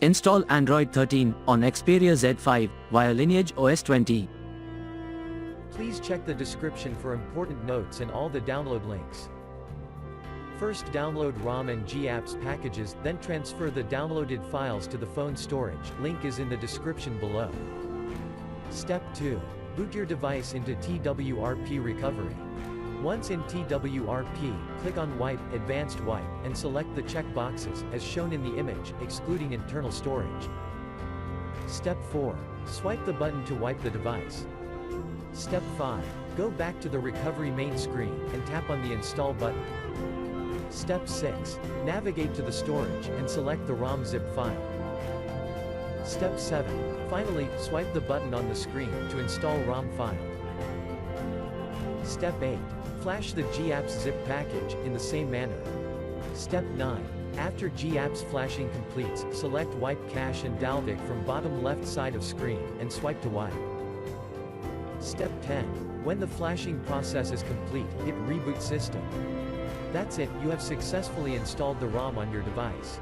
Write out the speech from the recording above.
Install Android 13 on Xperia Z5 via LineageOS 20. Please check the description for important notes and all the download links. First download ROM and GApps packages, then transfer the downloaded files to the phone storage. Link is in the description below. Step 2. Boot your device into TWRP recovery. Once in TWRP, click on Wipe, Advanced Wipe, and select the check boxes, as shown in the image, excluding internal storage. Step 4. Swipe the button to wipe the device. Step 5. Go back to the recovery main screen, and tap on the Install button. Step 6. Navigate to the storage, and select the ROM zip file. Step 7. Finally, swipe the button on the screen to install ROM file. Step 8. Flash the GApps zip package, in the same manner. Step 9. After GApps flashing completes, select Wipe Cache and Dalvik from bottom left side of screen, and swipe to wipe. Step 10. When the flashing process is complete, hit Reboot System. That's it, you have successfully installed the ROM on your device.